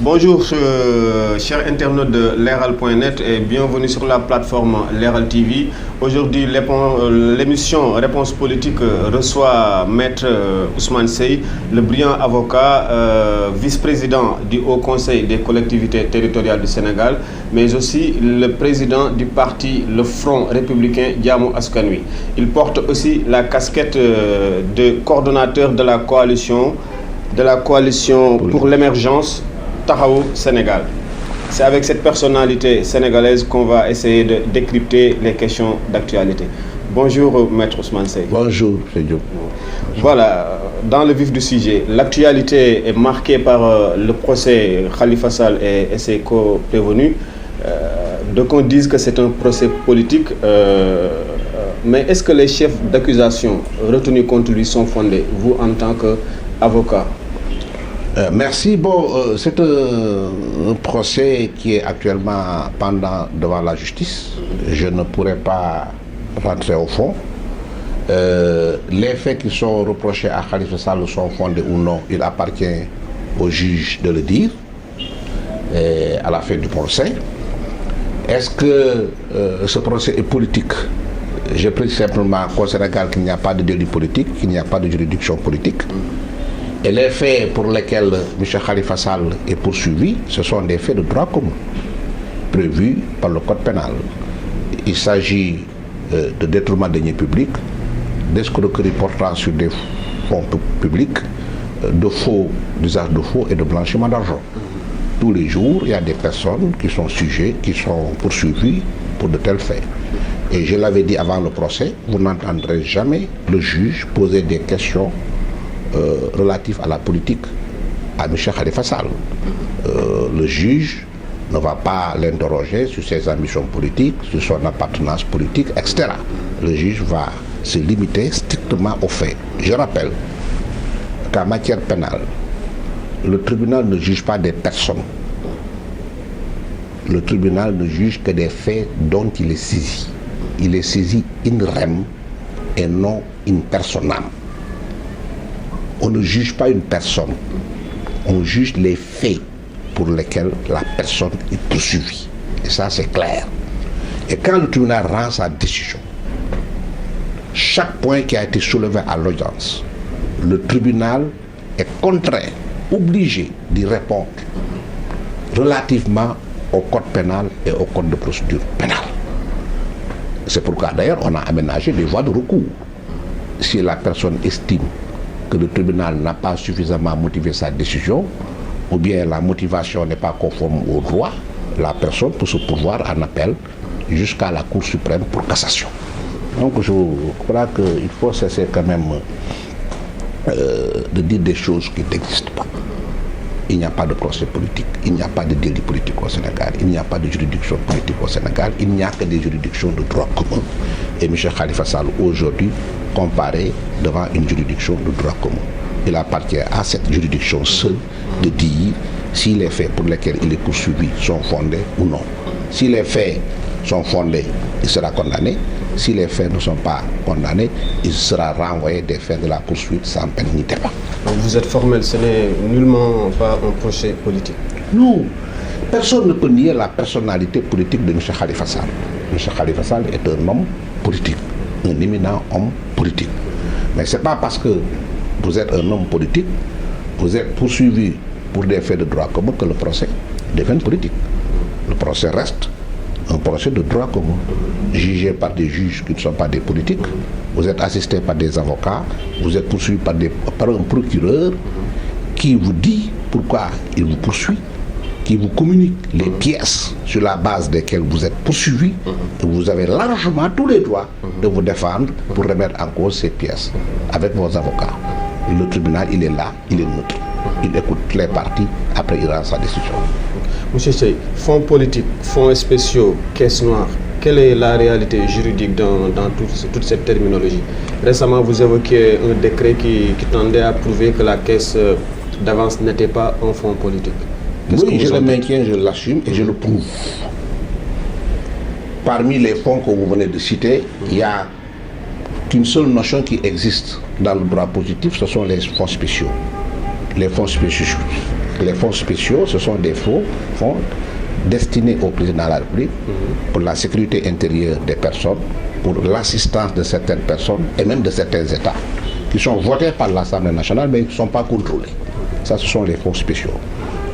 Bonjour, chers internautes de Leral.net et bienvenue sur la plateforme Leral TV. Aujourd'hui, l'émission Réponse politique reçoit Maître Ousmane Seye, le brillant avocat, vice-président du Haut Conseil des collectivités territoriales du Sénégal, mais aussi le président du parti Le Front républicain Jaamu Askan Wi. Il porte aussi la casquette de coordonnateur de la coalition pour l'émergence Taxawu Sénégal. C'est avec cette personnalité sénégalaise qu'on va essayer de décrypter les questions d'actualité. Bonjour Maître Ousmane Seye. Bonjour, M. Diop. Voilà, dans le vif du sujet, l'actualité est marquée par le procès Khalifa Sall et ses co-prévenus. D'aucuns disent que c'est un procès politique, mais est-ce que les chefs d'accusation retenus contre lui sont fondés, vous en tant qu'avocat? Merci. C'est un procès qui est actuellement pendant devant la justice. Je ne pourrais pas rentrer au fond. Les faits qui sont reprochés à Khalifa Sall sont fondés ou non, il appartient au juge de le dire à la fin du procès. Est-ce que ce procès est politique? Je précise simplement qu'au Sénégal, qu'il n'y a pas de délit politique, qu'il n'y a pas de juridiction politique. Et les faits pour lesquels M. Khalifa Sall est poursuivi, ce sont des faits de droit commun, prévus par le Code pénal. Il s'agit de détournement de deniers publics, d'escroquerie portant sur des fonds publics, d'usage de faux et de blanchiment d'argent. Tous les jours, il y a des personnes qui sont poursuivies pour de tels faits. Et je l'avais dit avant le procès, vous n'entendrez jamais le juge poser des questions relatif à la politique à M. Khalifa Sall. Le juge ne va pas l'interroger sur ses ambitions politiques, sur son appartenance politique, etc. Le juge va se limiter strictement aux faits. Je rappelle qu'en matière pénale, le tribunal ne juge pas des personnes. Le tribunal ne juge que des faits dont il est saisi. Il est saisi in rem et non in personam. On ne juge pas une personne, on juge les faits pour lesquels la personne est poursuivie. Et ça, c'est clair. Et quand le tribunal rend sa décision, chaque point qui a été soulevé à l'audience, le tribunal est contraint, obligé d'y répondre relativement au code pénal et au code de procédure pénale. C'est pourquoi d'ailleurs on a aménagé des voies de recours. Si la personne estime que le tribunal n'a pas suffisamment motivé sa décision, ou bien la motivation n'est pas conforme au droit, la personne peut se pourvoir en appel jusqu'à la Cour suprême pour cassation. Donc je crois qu'il faut cesser quand même de dire des choses qui n'existent pas. Il n'y a pas de procès politique, il n'y a pas de délit politique au Sénégal, il n'y a pas de juridiction politique au Sénégal, il n'y a que des juridictions de droit commun. Et M. Khalifa Sall aujourd'hui comparé devant une juridiction de droit commun. Il appartient à cette juridiction seule de dire si les faits pour lesquels il est poursuivi sont fondés ou non. Si les faits sont fondés, il sera condamné. Si les faits ne sont pas condamnés, il sera renvoyé des faits de la poursuite sans peine ni débat. Donc vous êtes formel, ce n'est nullement pas un procès politique. Non, personne ne peut nier la personnalité politique de M. Khalifa Sall. M. Khalifa Sall est un homme politique, un éminent homme politique. Mais ce n'est pas parce que vous êtes un homme politique, vous êtes poursuivi pour des faits de droit commun que le procès devient politique. Le procès reste un procès de droit commun, jugé par des juges qui ne sont pas des politiques. Vous êtes assisté par des avocats, vous êtes poursuivi par un procureur qui vous dit pourquoi il vous poursuit, qui vous communique les pièces sur la base desquelles vous êtes poursuivi, et vous avez largement tous les droits de vous défendre pour remettre en cause ces pièces avec vos avocats. Et le tribunal, il est là, il est neutre. Il écoute les parties, après il rend sa décision. Monsieur Seye, fonds politiques, fonds spéciaux, caisse noire, quelle est la réalité juridique dans toute cette terminologie? Récemment, vous évoquiez un décret qui tendait à prouver que la caisse d'avance n'était pas un fonds politique. Oui, je le maintiens, je l'assume et je le prouve. Parmi les fonds que vous venez de citer, il n'y a qu'une seule notion qui existe dans le droit positif, ce sont les fonds spéciaux. Les fonds spéciaux les fonds spéciaux, ce sont des fonds destinés au président de la République pour la sécurité intérieure des personnes, pour l'assistance de certaines personnes et même de certains États qui sont votés par l'Assemblée nationale mais qui ne sont pas contrôlés. Ça, ce sont les fonds spéciaux.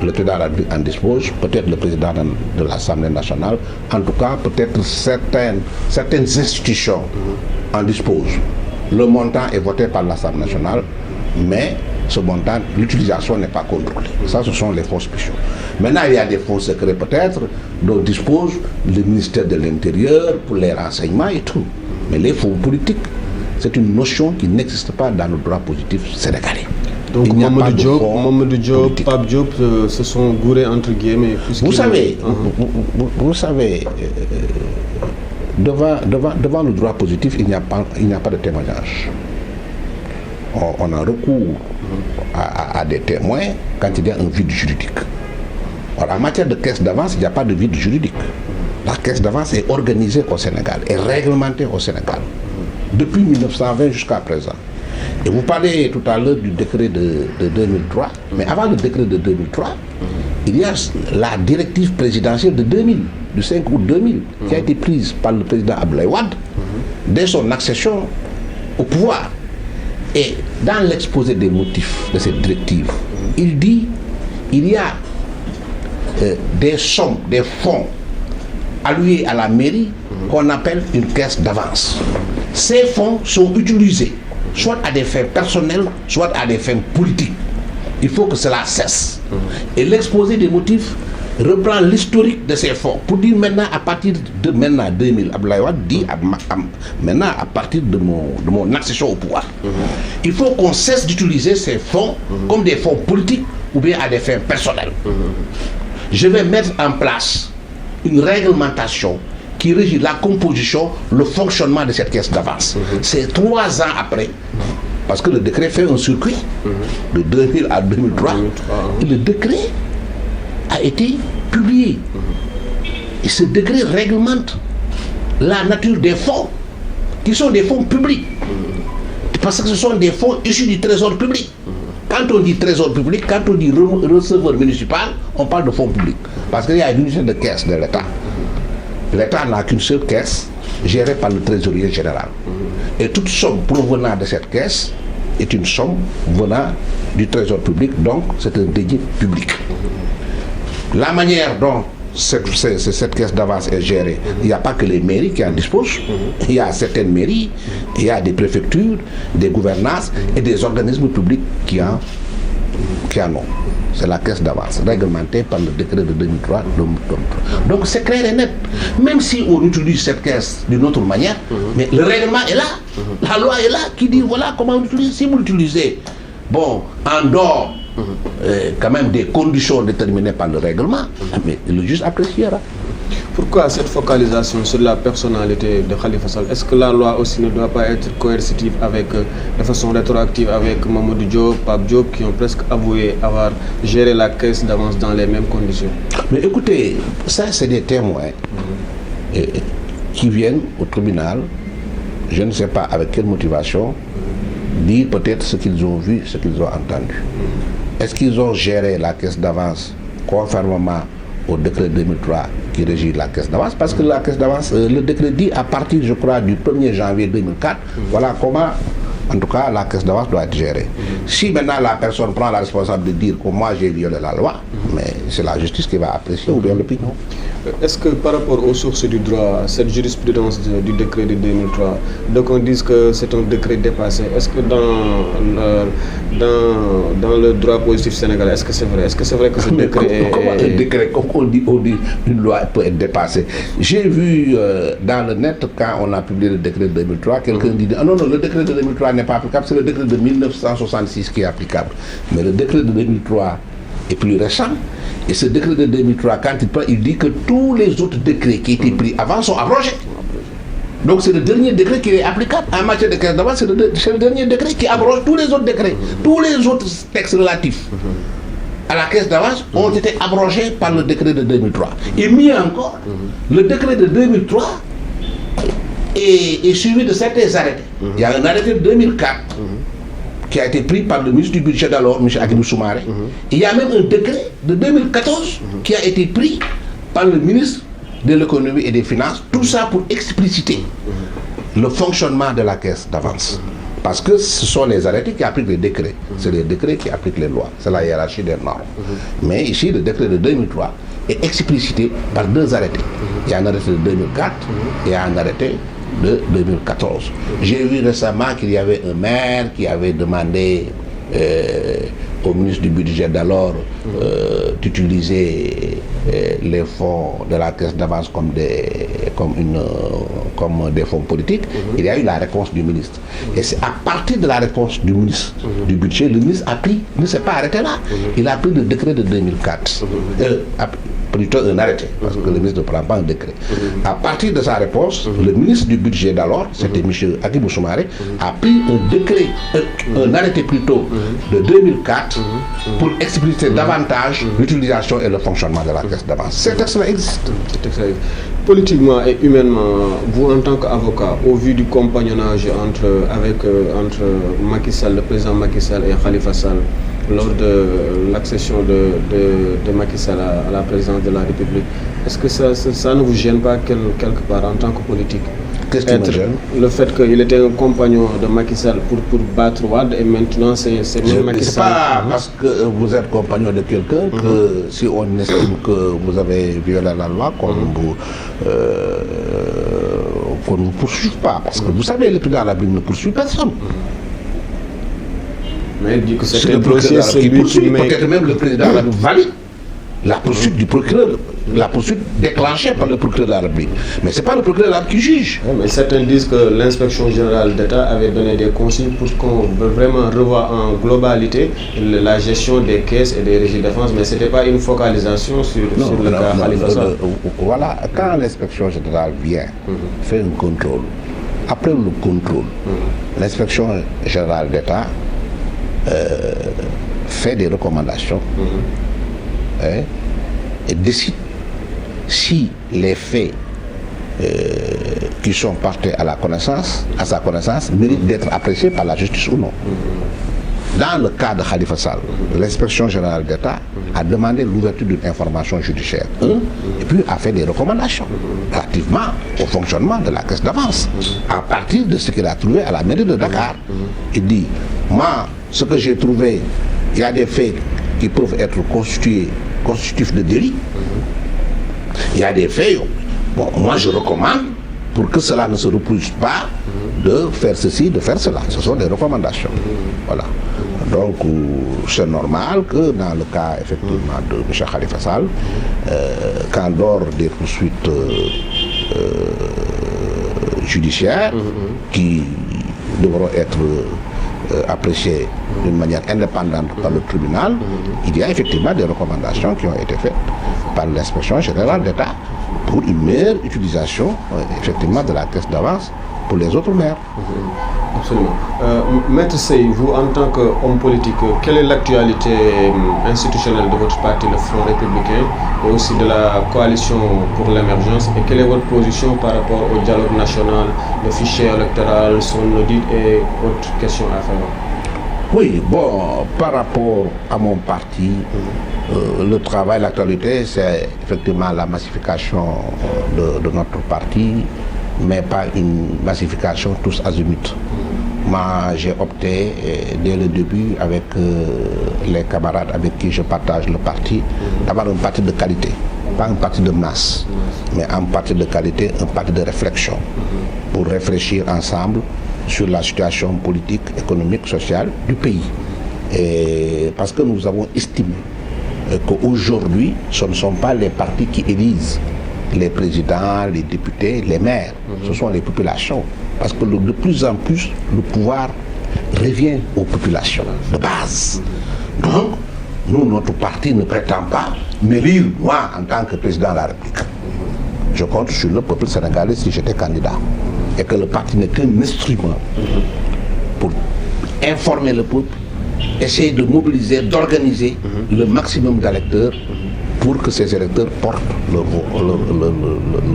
Le président de la République en dispose, peut-être le président de l'Assemblée nationale, en tout cas peut-être certaines institutions en disposent. Le montant est voté par l'Assemblée nationale, mais ce montant, l'utilisation n'est pas contrôlée. Ça, ce sont les fonds spéciaux. Maintenant, il y a des fonds secrets peut-être dont dispose le ministère de l'Intérieur pour les renseignements et tout. Mais les fonds politiques, c'est une notion qui n'existe pas dans le droit positif sénégalais. Donc Mamadou Diop, Pape Diop se sont gourés entre guillemets. Vous savez, devant le droit positif, il n'y a pas de témoignage. On a recours à des témoins quand il y a un vide juridique. Alors, en matière de caisse d'avance, il n'y a pas de vide juridique. La caisse d'avance est organisée au Sénégal, est réglementée au Sénégal, depuis 1920 jusqu'à présent. Et vous parlez tout à l'heure du décret de 2003, mais avant le décret de 2003, il y a la directive présidentielle de 2000, du 5 août 2000, qui a été prise par le président Abdoulaye Wade dès son accession au pouvoir. Et dans l'exposé des motifs de cette directive, il dit il y a des sommes, des fonds alloués à la mairie qu'on appelle une caisse d'avance. Ces fonds sont utilisés soit à des fins personnelles, soit à des fins politiques. Il faut que cela cesse. Et l'exposé des motifs reprend l'historique de ces fonds pour dire maintenant à partir de 2000, Abdoulaye Wade dit maintenant à partir de mon accession au pouvoir. Il faut qu'on cesse d'utiliser ces fonds comme des fonds politiques ou bien à des fins personnelles. Je vais mettre en place une réglementation qui régit la composition, le fonctionnement de cette caisse d'avance. C'est 3 ans après, parce que le décret fait un circuit de 2000 à 2003, et le décret a été publié. Et ce décret réglemente la nature des fonds, qui sont des fonds publics, parce que ce sont des fonds issus du trésor public. Quand on dit trésor public, quand on dit receveur municipal, on parle de fonds publics, parce qu'il y a une unité de caisse de l'État. L'État n'a qu'une seule caisse gérée par le trésorier général. Et toute somme provenant de cette caisse est une somme venant du trésor public, donc c'est un délit public. La manière dont cette caisse d'avance est gérée, il n'y a pas que les mairies qui en disposent, il y a certaines mairies, il y a des préfectures, des gouvernances et des organismes publics qui en ont. C'est la caisse d'avance, réglementée par le décret de 2003. Donc c'est clair et net. Même si on utilise cette caisse d'une autre manière, mais le règlement est là, la loi est là, qui dit voilà comment on utilise. Si vous l'utilisez, bon, en dehors quand même des conditions déterminées par le règlement, mais le juge appréciera. Pourquoi cette focalisation sur la personnalité de Khalifa Sall? Est-ce que la loi aussi ne doit pas être coercitive de façon rétroactive avec Mamadou Diop, Pape Diop, qui ont presque avoué avoir géré la caisse d'avance dans les mêmes conditions? Mais écoutez, ça c'est des témoins qui viennent au tribunal, je ne sais pas avec quelle motivation, dire peut-être ce qu'ils ont vu, ce qu'ils ont entendu. Est-ce qu'ils ont géré la caisse d'avance conformément au décret 2003 qui régit la caisse d'avance? Parce que la caisse d'avance, le décret dit à partir, je crois, du 1er janvier 2004, voilà comment, en tout cas, la caisse d'avance doit être gérée. Si maintenant la personne prend la responsabilité de dire que moi j'ai violé la loi, mais c'est la justice qui va apprécier ou bien l'opinion. Est-ce que par rapport aux sources du droit, cette jurisprudence du décret de 2003, donc on dit que c'est un décret dépassé, est-ce que dans le droit positif sénégalais, est-ce que c'est vrai? Est-ce que c'est vrai que ce décret un décret, comme on dit, une loi peut être dépassée. J'ai vu dans le net, quand on a publié le décret de 2003, quelqu'un dit non, le décret de 2003 n'est pas applicable, c'est le décret de 1966 qui est applicable. Mais le décret de 2003 est plus récent. Et ce décret de 2003, quand il prend, il dit que tous les autres décrets qui étaient pris avant sont abrogés. Donc c'est le dernier décret qui est applicable. En matière de caisse d'avance, c'est le dernier décret qui abroge tous les autres décrets. Tous les autres textes relatifs à la caisse d'avance ont été abrogés par le décret de 2003. Et mieux encore, le décret de 2003 est suivi de certains arrêtés. Il y a un arrêté de 2004 qui a été pris par le ministre du Budget d'alors, M. Hadjibou Soumaré. Il y a même un décret de 2014 qui a été pris par le ministre de l'économie et des finances, tout ça pour expliciter le fonctionnement de la caisse d'avance. Parce que ce sont les arrêtés qui appliquent les décrets. C'est les décrets qui appliquent les lois. C'est la hiérarchie des normes. Mais ici, le décret de 2003 est explicité par 2 arrêtés. Il y a un arrêté de 2004 et un arrêté de 2014. J'ai vu récemment qu'il y avait un maire qui avait demandé au ministre du Budget d'alors d'utiliser les fonds de la caisse d'avance comme des fonds politiques. Il y a eu la réponse du ministre. Et c'est à partir de la réponse du ministre du Budget, le ministre ne s'est pas arrêté là. Il a pris le décret de 2004. Plutôt un arrêté, parce que le ministre ne prend pas un décret. À partir de sa réponse, le ministre du Budget d'alors, c'était M. Hadjibou Soumaré, a pris un décret, un arrêté plutôt, de 2004 pour expliciter davantage l'utilisation et le fonctionnement de la caisse d'avance. Cet texte-là existe. Politiquement et humainement, vous en tant qu'avocat, au vu du compagnonnage entre Macky Sall, le président Macky Sall et Khalifa Sall, lors de l'accession de Macky Sall à la présidence de la République, est-ce que ça ne vous gêne pas quelque part en tant que politique? Qu'est-ce qui me gêne? Le fait qu'il était un compagnon de Macky Sall pour battre Wade et maintenant c'est même Macky Sall. C'est pas parce que vous êtes compagnon de quelqu'un que si on estime que vous avez violé la loi qu'on ne vous poursuive pas. Parce que vous savez, le président de la République ne poursuit personne. Mais il dit que c'est le procureur qui poursuit, peut-être même le président de la République valide la poursuite du procureur, la poursuite déclenchée par le procureur de la République. Mais ce n'est pas le procureur de la République qui juge. Oui, mais certains disent que l'inspection générale d'État avait donné des consignes pour qu'on vraiment revoie en globalité la gestion des caisses et des régies de défense, mais ce n'était pas une focalisation sur le cas Khalifa Sall. Voilà, quand l'inspection générale vient faire un contrôle, après le contrôle, l'inspection générale d'État fait des recommandations et décide si les faits qui sont portés à sa connaissance méritent d'être appréciés par la justice ou non. Dans le cas de Khalifa Sall, l'inspection générale d'État a demandé l'ouverture d'une information judiciaire et puis a fait des recommandations relativement au fonctionnement de la caisse d'avance à partir de ce qu'il a trouvé à la mairie de Dakar. Il dit, moi, ce que j'ai trouvé, il y a des faits qui peuvent être constitutifs de délit. Il y a des faits, bon, moi je recommande, pour que cela ne se reproduise pas, de faire ceci, de faire cela. Ce sont des recommandations. Voilà. Donc, c'est normal que dans le cas, effectivement, de M. Khalifa Sall, qu'en dehors des poursuites judiciaires qui devront être appréciées d'une manière indépendante par le tribunal, il y a effectivement des recommandations qui ont été faites par l'inspection générale d'État pour une meilleure utilisation, effectivement, de la caisse d'avance pour les autres maires. Absolument. Maître Sey, vous en tant qu'homme politique, quelle est l'actualité institutionnelle de votre parti, le Front républicain, et aussi de la coalition pour l'émergence, et quelle est votre position par rapport au dialogue national, le fichier électoral, son audit et autres questions à faire? Oui, bon, par rapport à mon parti, le travail, l'actualité, c'est effectivement la massification de notre parti, mais pas une massification tous azimuts. Moi, j'ai opté dès le début avec les camarades avec qui je partage le parti, d'avoir un parti de qualité, pas un parti de masse, mais un parti de qualité, un parti de réflexion, pour réfléchir ensemble sur la situation politique, économique, sociale du pays. Et parce que nous avons estimé qu'aujourd'hui, ce ne sont pas les partis qui élisent les présidents, les députés, les maires, ce sont les populations. Parce que de plus en plus, le pouvoir revient aux populations de base. Donc, nous, notre parti ne prétend pas m'élire, moi, en tant que président de la République. Je compte sur le peuple sénégalais si j'étais candidat. Et que le parti n'est qu'un instrument pour informer le peuple, essayer de mobiliser, d'organiser le maximum d'électeurs pour que ces électeurs portent leur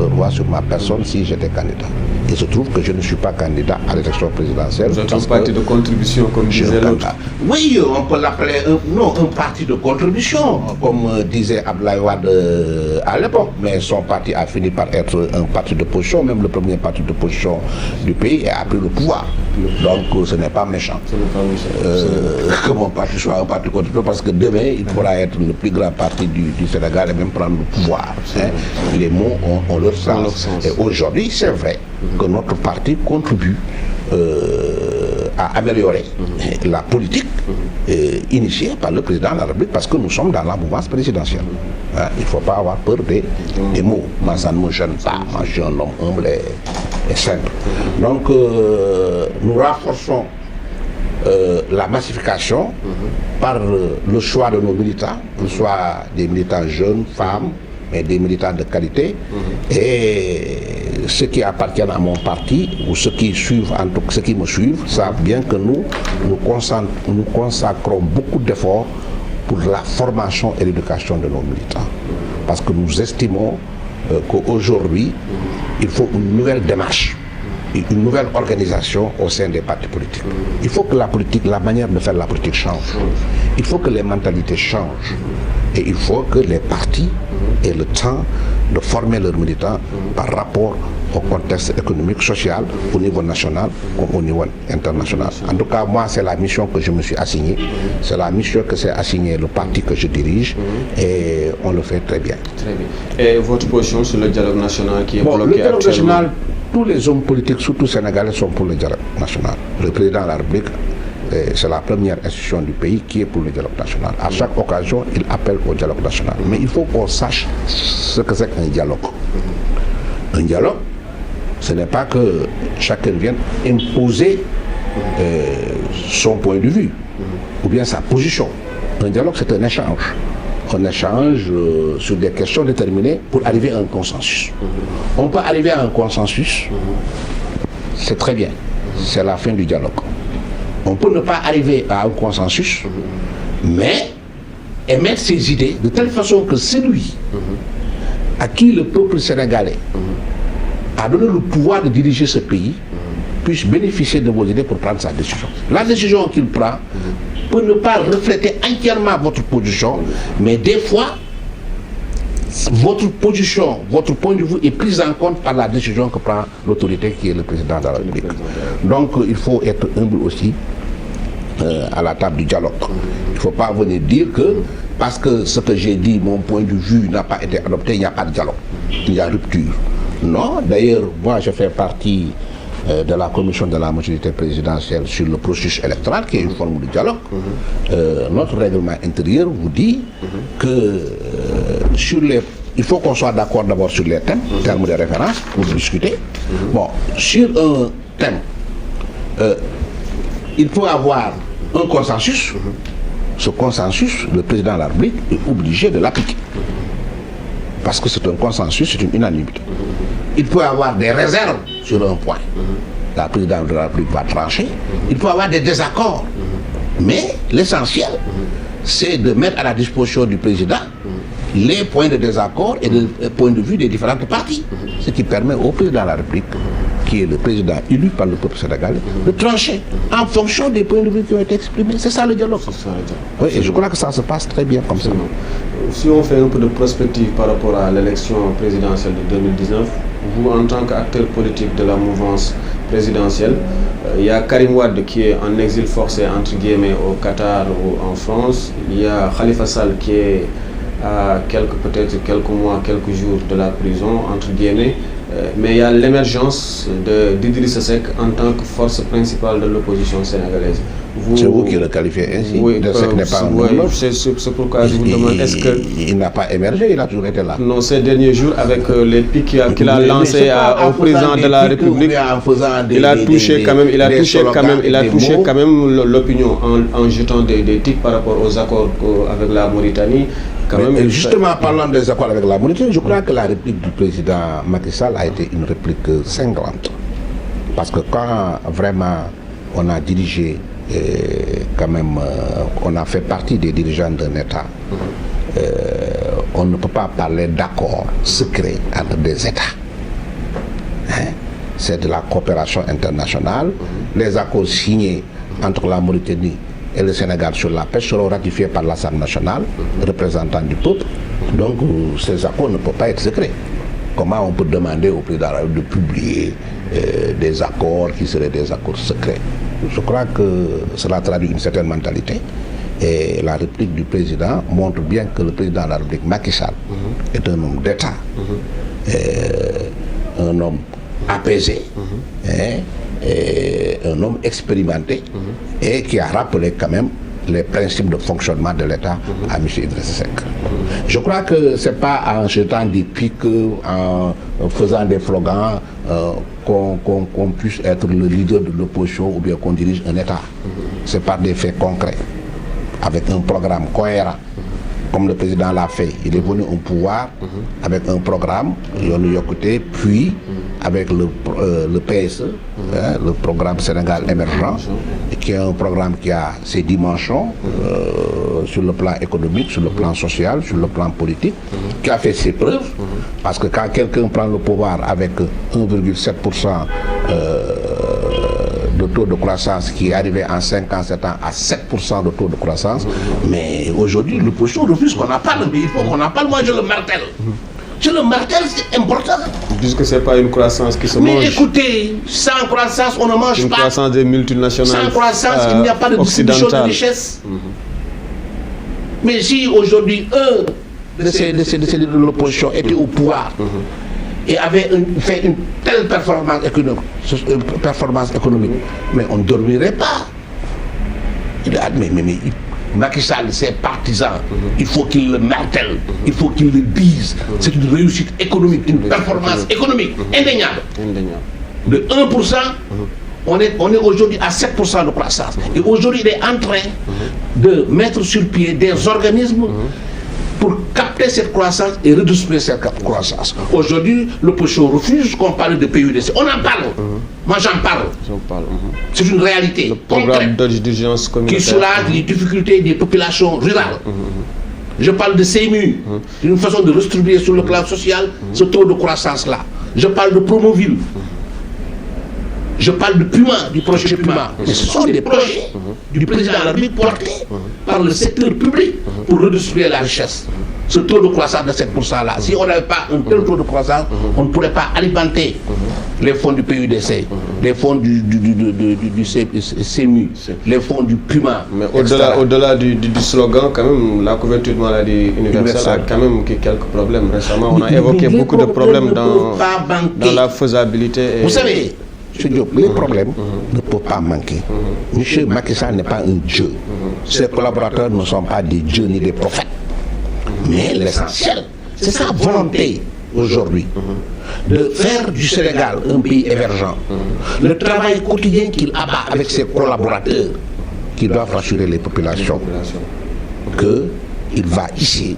voix sur ma personne si j'étais candidat. Il se trouve que je ne suis pas candidat à l'élection présidentielle. Vous êtes un parti de contribution, comme disait l'autre. Oui, on peut l'appeler un parti de contribution, comme disait Abdoulaye Wade à l'époque. Mais son parti a fini par être un parti de position, même le premier parti de position du pays, et a pris le pouvoir. Donc ce n'est pas méchant. Ce n'est pas méchant. Que mon parti soit un parti de contribution, parce que demain, il pourra être le plus grand parti du Sénégal et même prendre le pouvoir. Les mots ont leur sens. Et aujourd'hui, c'est vrai que notre parti contribue à améliorer la politique initiée par le président de la République, parce que nous sommes dans la mouvance présidentielle. Il ne faut pas avoir peur des mots. Moi, ça ne me gêne pas. Moi, je suis un homme humble et simple. Donc, nous renforçons la massification par le choix de nos militants, que ce soit des militants jeunes, femmes, mais des militants de qualité. Et ceux qui appartiennent à mon parti, ou ceux qui suivent, en tout cas ceux qui me suivent, savent bien que nous consacrons beaucoup d'efforts pour la formation et l'éducation de nos militants. Parce que nous estimons qu'aujourd'hui, il faut une nouvelle démarche, une nouvelle organisation au sein des partis politiques. Il faut que la manière de faire la politique change. Il faut que les mentalités changent. Et il faut que les partis aient le temps de former leurs militants par rapport au contexte économique, social, au niveau national comme au niveau international. En tout cas, moi, c'est la mission que je me suis assignée. C'est la mission que s'est assignée le parti que je dirige, et on le fait très bien. Très bien. Et votre position sur le dialogue national qui est bloqué le dialogue actuellement? national, tous les hommes politiques, surtout sénégalais, sont pour le dialogue national. Le président de la République, c'est la première institution du pays qui est pour le dialogue national. À chaque occasion, il appelle au dialogue national. Mais il faut qu'on sache ce que c'est qu'un dialogue. Un dialogue, ce n'est pas que chacun vienne imposer son point de vue ou bien sa position. Un dialogue, c'est un échange. On échange sur des questions déterminées pour arriver à un consensus. On peut arriver à un consensus, c'est très bien. C'est la fin du dialogue. On peut ne pas arriver à un consensus, mais émettre ses idées de telle façon que celui à qui le peuple sénégalais a donné le pouvoir de diriger ce pays puisse bénéficier de vos idées pour prendre sa décision. La décision qu'il prend peut ne pas refléter entièrement votre position, mais des fois, votre position, votre point de vue est pris en compte par la décision que prend l'autorité qui est le président de la République. Donc il faut être humble aussi à la table du dialogue. Il ne faut pas venir dire que parce que ce que j'ai dit, mon point de vue n'a pas été adopté, il n'y a pas de dialogue, il y a rupture. Non, d'ailleurs, moi je fais partie de la commission de la majorité présidentielle sur le processus électoral, qui est une forme de dialogue. Notre règlement intérieur vous dit que il faut qu'on soit d'accord d'abord sur les thèmes, termes de référence, pour discuter. Bon, sur un thème, il faut avoir un consensus. Ce consensus, le président de la République est obligé de l'appliquer. Parce que c'est un consensus, c'est une unanimité. Il peut y avoir des réserves sur un point. La présidente de la République va trancher. Il peut y avoir des désaccords. Mais l'essentiel, c'est de mettre à la disposition du président les points de désaccord et les points de vue des différentes parties. Ce qui permet au président de la République, qui est le président élu par le peuple sénégalais, de trancher en fonction des points de vue qui ont été exprimés. C'est ça le dialogue. Oui, et je crois que ça se passe très bien comme ça. Si on fait un peu de prospective par rapport à l'élection présidentielle de 2019, vous, en tant qu'acteur politique de la mouvance présidentielle, il y a Karim Wade qui est en exil forcé, entre guillemets, au Qatar ou en France. Il y a Khalifa Sall qui est à peut-être quelques mois, quelques jours de la prison, entre guillemets. Mais il y a l'émergence d'Idrissa Seck en tant que force principale de l'opposition sénégalaise. C'est vous qui le qualifiez ainsi. Oui, c'est pourquoi je vous demande, est-ce que... Il n'a pas émergé, il a toujours été là. Non, ces derniers jours, avec les pics qu'il a lancés au président de la République, il a touché quand même l'opinion en jetant des tics par rapport aux accords avec la Mauritanie. Mais justement, parlant des accords avec la Mauritanie, je crois que la réplique du président Macky Sall a été une réplique cinglante. Parce que quand vraiment on a dirigé, quand même, on a fait partie des dirigeants d'un État, on ne peut pas parler d'accord secret entre des États. c'est de la coopération internationale. Les accords signés entre la Mauritanie et le Sénégal sur la pêche seront ratifiés par l'Assemblée nationale, représentant du peuple. Donc ces accords ne peuvent pas être secrets. Comment on peut demander au président de publier des accords qui seraient des accords secrets? Je crois que cela traduit une certaine mentalité. Et la réplique du président montre bien que le président de la République, Macky Sall, est un homme d'État, un homme apaisé, et un homme expérimenté, et qui a rappelé quand même les principes de fonctionnement de l'État à M. Idrissa Seck. Je crois que ce n'est pas en jetant des pics, en faisant des slogans, qu'on puisse être le leader de l'opposition ou bien qu'on dirige un État. C'est par des faits concrets, avec un programme cohérent, comme le président l'a fait. Il est venu au pouvoir avec un programme, Yoonu Yokkute, puis avec le PSE, le programme Sénégal émergent, qui est un programme qui a ses dimensions sur le plan économique, sur le plan social, sur le plan politique, qui a fait ses preuves, parce que quand quelqu'un prend le pouvoir avec 1,7% de taux de croissance qui est arrivé en 5 ans, 7 ans à 7% de taux de croissance, mais aujourd'hui l'opposition refuse qu'on en parle, mais il faut qu'on en parle. Moi je le martèle. Je le martèle, c'est important. Puisque ce n'est pas une croissance qui se mange. Mais écoutez, sans croissance, on ne mange pas. Une croissance des multinationales. Sans croissance, il n'y a pas de distribution de richesse. Mais si aujourd'hui, un de ces leaders de l'opposition était au pouvoir et avait fait une telle performance économique, mais on ne dormirait pas. Il a admis, mais Macky Sall, ses partisans, il faut qu'ils le martèlent, il faut qu'ils le disent. C'est une réussite économique, une performance économique indéniable. De 1%, on est aujourd'hui à 7% de croissance. Et aujourd'hui, il est en train de mettre sur pied des organismes pour capter cette croissance et redistribuer cette croissance. Aujourd'hui, l'opposition refuse qu'on parle de PUDC. On en parle. Moi, j'en parle. C'est une réalité. Le programme d'urgence communautaire qui soulage les difficultés des populations rurales. Je parle de CMU, d'une façon de redistribuer sur le plan social ce taux de croissance-là. Je parle de Promoville. Je parle de Puma, du projet Puma. Mais ce sont des projets du président de la République portés par le secteur public pour redistribuer la richesse. Ce taux de croissance de 7%-là, si on n'avait pas un tel taux de croissance, on ne pourrait pas alimenter les fonds du PUDC, les fonds du CMU, les fonds du Puma. Mais au-delà du slogan, quand même, la couverture de maladie universelle a quand même quelques problèmes. Récemment, on a évoqué beaucoup de problèmes dans la faisabilité. Vous savez, M. Diop, les problèmes ne peuvent pas manquer. M. Macky Sall n'est pas un dieu. Ses collaborateurs ne sont pas des dieux ni des prophètes. Mais l'essentiel, c'est sa volonté aujourd'hui de faire du Sénégal un pays émergent. Le travail quotidien qu'il abat avec ses collaborateurs qui doivent rassurer les populations qu'il va ici,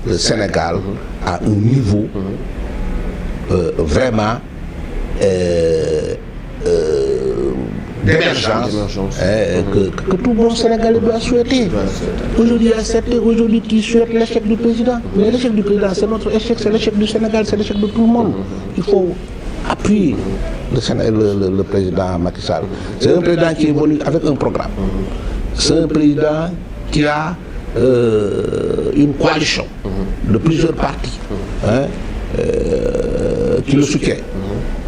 le Sénégal, à un niveau vraiment d'émergence que tout bon Sénégalais doit souhaiter. Aujourd'hui, il y a certains qui souhaitent l'échec du président. Mais l'échec du président, c'est notre échec, c'est l'échec du Sénégal, c'est l'échec de tout le monde. Il faut appuyer le président Macky Sall. C'est un président qui est venu avec un programme. C'est un président qui a une coalition de plusieurs partis qui le soutiennent.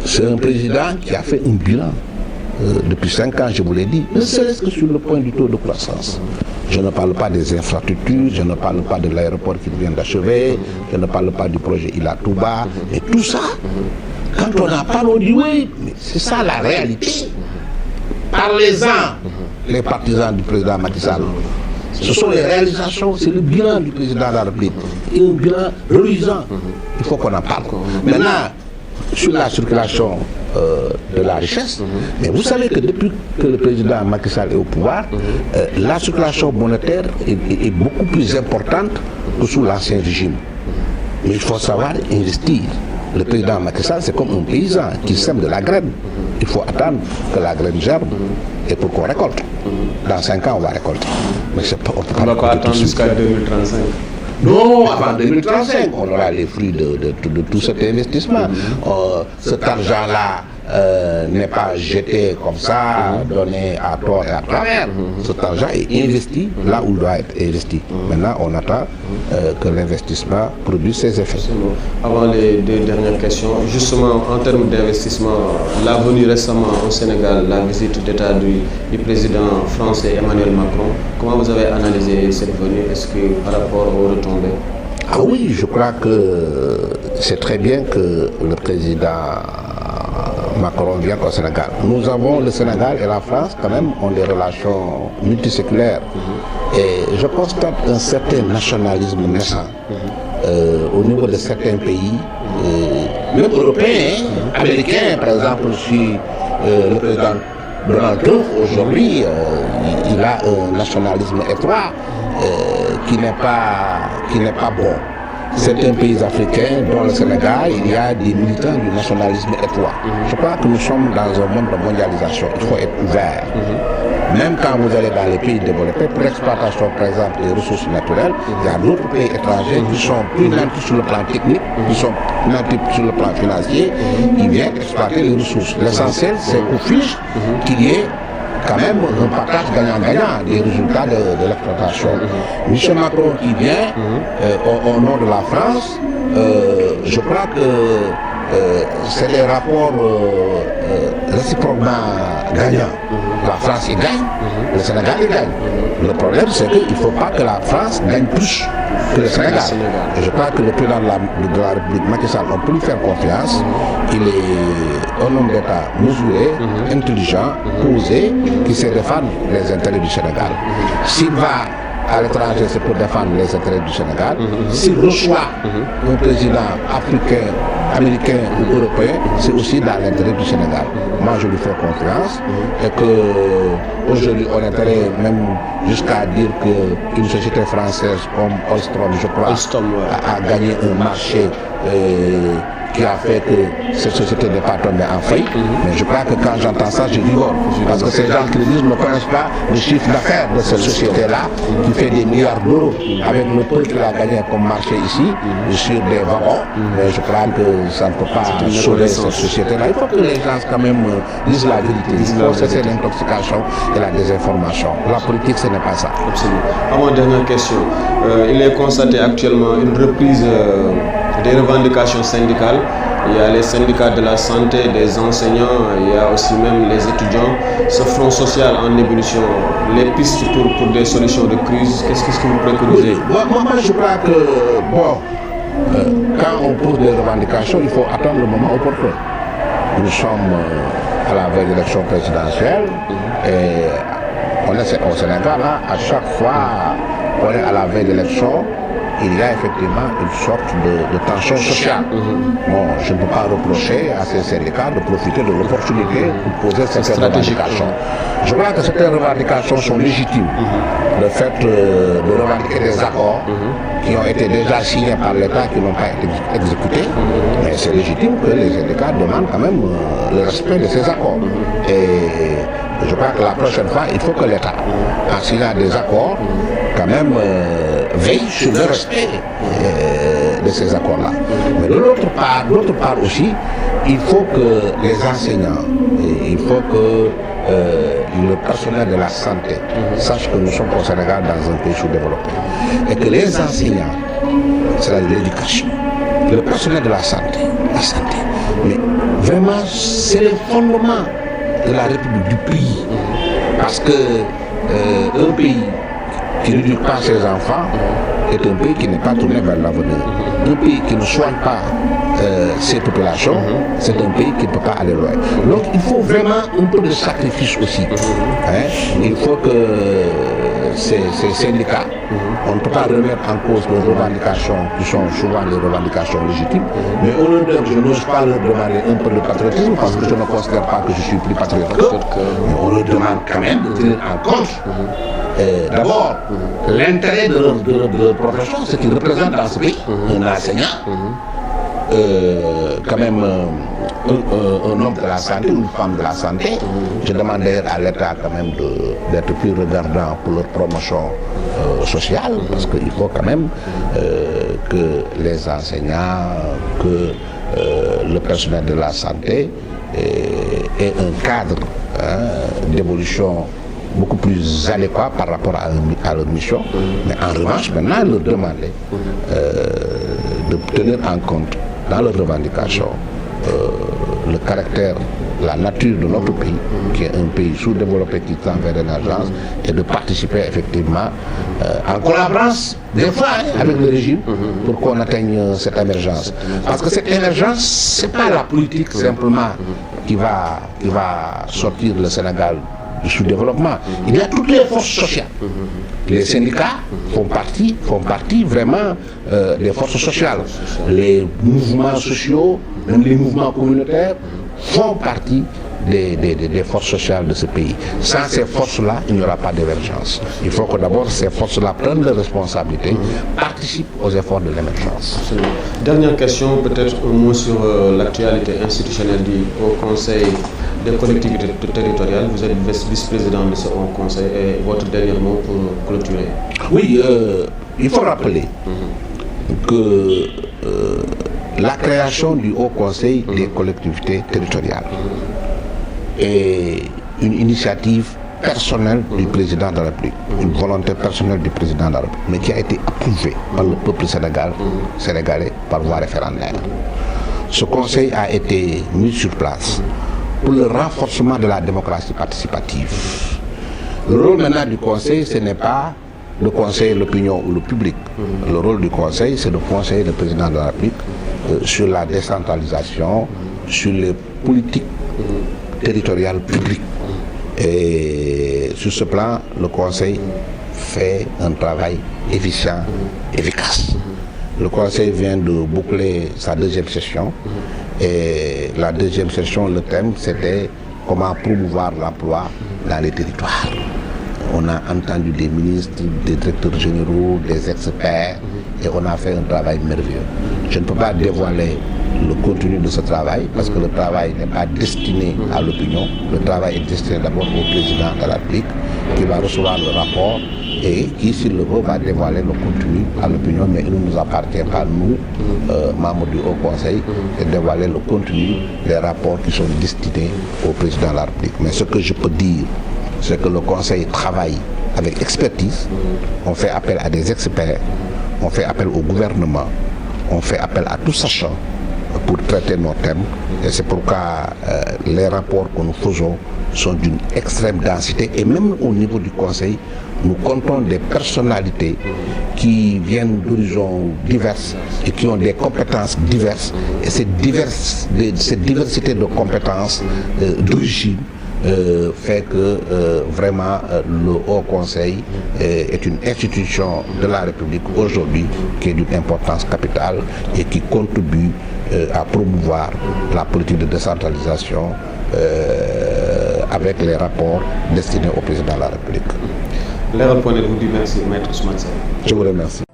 C'est un président qui a fait un bilan depuis 5 ans, je vous l'ai dit, ne serait-ce que sur le point du taux de croissance. Je ne parle pas des infrastructures, je ne parle pas de l'aéroport qu'il vient d'achever, je ne parle pas du projet Ila Touba, et tout ça, quand on en parle, on dit oui, mais c'est ça la réalité. Parlez-en, les partisans du président Macky Sall. Ce sont les réalisations, c'est le bilan du président de la République. Et un bilan reluisant. Il faut qu'on en parle. Maintenant, sur la circulation de la richesse, mais vous savez que depuis que le président Macky Sall est au pouvoir, la circulation monétaire est beaucoup plus importante que sous l'ancien régime. Mais il faut savoir investir. Le président Macky Sall, c'est comme un paysan qui sème de la graine. Il faut attendre que la graine germe et pour qu'on récolte. Dans 5 ans, on va récolter. Mais c'est pas, on ne va pas attendre jusqu'à 2035. Non, avant 2035, on aura les fruits de tout cet investissement. Cet argent-là n'est pas jeté comme ça, donné à tort et à travers. Cet argent est investi là où il doit être investi. Maintenant, on attend que l'investissement produise ses effets. Avant les deux dernières questions, justement en termes d'investissement, la venue récemment au Sénégal, la visite d'État du président français Emmanuel Macron, comment vous avez analysé cette venue? Est-ce que par rapport aux retombées? Ah oui, je crois que c'est très bien que le président Macron vienne au Sénégal. Nous avons le Sénégal et la France quand même ont des relations multiséculaires. Et je constate un certain nationalisme naissant au niveau de certains pays, même européens, américains par exemple, si le président Donald Trump aujourd'hui, il a un nationalisme étroit qui n'est pas bon. Certains pays africains, dont le Sénégal, il y a des militants du nationalisme étroit. Je crois que nous sommes dans un monde de mondialisation. Il faut être ouvert. Même quand vous allez dans les pays développés, pour l'exploitation, par exemple, des ressources naturelles, il y a d'autres pays étrangers qui sont plus nantis sur le plan technique, qui sont plus nantis sur le plan financier, qui viennent exploiter les ressources. L'essentiel, c'est qu'au fiche qu'il y ait quand même un partage gagnant-gagnant des résultats de l'exploitation. Michel Macron qui vient au nom de la France, je crois que c'est des rapports réciproquement gagnants. La France y gagne, le Sénégal y gagne. Le problème c'est qu'il ne faut pas que la France gagne plus que le Sénégal. Et je crois que le président de la République, Macky Sall, on peut lui faire confiance. Il est un homme d'État mesuré, intelligent, posé, qui sait défendre les intérêts du Sénégal. S'il va à l'étranger, c'est pour défendre les intérêts du Sénégal. S'il reçoit un président africain, américain ou européen, c'est aussi dans l'intérêt du Sénégal. Moi, je lui fais confiance et qu'aujourd'hui, on est allé même jusqu'à dire qu'une société française comme Alstom, je crois, a gagné un marché qui a fait que cette société n'est pas tombée en faillite. Mais je crois que quand j'entends ça, je rigole. Parce que ces gens qui le disent ne connaissent pas le chiffre d'affaires de cette société-là, qui fait des milliards d'euros avec le peu qu'il a gagné comme marché ici, sur des wagons. Mais je crois que ça ne peut pas sauver cette société-là. Il faut que les gens quand même disent la vérité. Il faut cesser l'intoxication et la désinformation. La politique, ce n'est pas ça. Absolument. Avant dernière question, il est constaté actuellement une reprise des revendications syndicales. Il y a les syndicats de la santé, des enseignants, il y a aussi même les étudiants. Ce front social en ébullition, les pistes pour des solutions de crise, qu'est-ce que vous préconisez? Moi, je crois que quand on pose des revendications, il faut attendre le moment opportun. Nous sommes à la veille de l'élection présidentielle et on est au Sénégal, à chaque fois qu'on est à la veille de l'élection, il y a effectivement une sorte de tension sociale. Bon, je ne peux pas reprocher à ces syndicats de profiter de l'opportunité pour poser certaines revendications. Je crois que certaines revendications sont légitimes. Le fait de revendiquer des accords qui ont été déjà signés par l'État, qui n'ont pas été exécutés, mais c'est légitime que les syndicats demandent quand même le respect de ces accords. Et je crois que la prochaine fois, il faut que l'État, en signant des accords, quand même veille sur le respect de ces accords-là. Mais de l'autre part aussi, il faut que les enseignants, il faut que le personnel de la santé sache que nous sommes au Sénégal dans un pays sous-développé. Et que les enseignants, c'est-à-dire l'éducation, le personnel de la santé, mais vraiment c'est le fondement de la République du pays. Parce que un pays qui n'éduque pas ses enfants est un pays qui n'est pas tourné vers l'avenir. Un pays qui ne soigne pas ses populations, c'est un pays qui ne peut pas aller loin. Donc il faut vraiment un peu de sacrifice aussi. Il faut que ces syndicats, on ne peut pas remettre en cause les revendications qui sont souvent des revendications légitimes, mais je n'ose pas leur demander un peu de patriotisme parce que je ne considère pas que je suis plus patriote qu'eux, mais on leur demande quand même de tenir en compte d'abord l'intérêt de leur profession, ce qu'ils représentent dans ce pays, un enseignant, quand même un homme de la santé, une femme de la santé. Je demande à l'État quand même d'être plus regardant pour leur promotion sociale, parce qu'il faut quand même que les enseignants, que le personnel de la santé ait un cadre d'évolution beaucoup plus adéquat par rapport à leur mission. Mais en revanche, maintenant, leur demander de tenir en compte dans leurs revendications le caractère, la nature de notre pays, qui est un pays sous-développé qui tend vers l'émergence, et de participer effectivement en collaborance, des fois, avec le régime, pour qu'on atteigne cette émergence. Parce que cette émergence, ce n'est pas la politique simplement qui va sortir le Sénégal du sous-développement. Il y a toutes les forces sociales. Les syndicats font partie vraiment des forces sociales. Les mouvements sociaux, même les mouvements communautaires, font partie des forces sociales de ce pays. Sans ces forces-là, il n'y aura pas d'émergence. Il faut que d'abord ces forces-là prennent leurs responsabilités, participent aux efforts de l'émergence. Dernière question, peut-être un mot sur l'actualité institutionnelle du Haut Conseil des collectivités territoriales. Vous êtes vice-président de ce Haut Conseil et votre dernier mot pour clôturer. Oui, il faut rappeler que la création du Haut Conseil des collectivités territoriales est une initiative personnelle du président de la République, une volonté personnelle du président de la République, mais qui a été approuvée par le peuple sénégalais par voie référendaire. Ce conseil a été mis sur place pour le renforcement de la démocratie participative. Le rôle maintenant du conseil, ce n'est pas de conseiller l'opinion ou le public. Le rôle du conseil, c'est de conseiller le président de la République sur la décentralisation, sur les politiques territoriales publiques. Et sur ce plan, le conseil fait un travail efficient, efficace. Le conseil vient de boucler sa deuxième session. Et la deuxième session, le thème, c'était comment promouvoir l'emploi dans les territoires. On a entendu des ministres, des directeurs généraux, des experts, et on a fait un travail merveilleux. Je ne peux pas dévoiler le contenu de ce travail, parce que le travail n'est pas destiné à l'opinion. Le travail est destiné d'abord au président de la République, qui va recevoir le rapport et qui, s'il le veut, va dévoiler le contenu à l'opinion. Mais il ne nous appartient pas, nous, membres du Haut Conseil, de dévoiler le contenu des rapports qui sont destinés au président de la République. Mais ce que je peux dire, c'est que le Conseil travaille avec expertise. On fait appel à des experts, on fait appel au gouvernement, on fait appel à tout sachant pour traiter nos thèmes. Et c'est pourquoi les rapports que nous faisons sont d'une extrême densité. Et même au niveau du Conseil, nous comptons des personnalités qui viennent d'horizons divers et qui ont des compétences diverses. Et cette diversité de compétences, d'origine, fait que vraiment le Haut Conseil est une institution de la République aujourd'hui qui est d'une importance capitale et qui contribue à promouvoir la politique de décentralisation avec les rapports destinés au président de la République. Leral.net vous dit merci, Maître Ousmane Seye. Je vous remercie.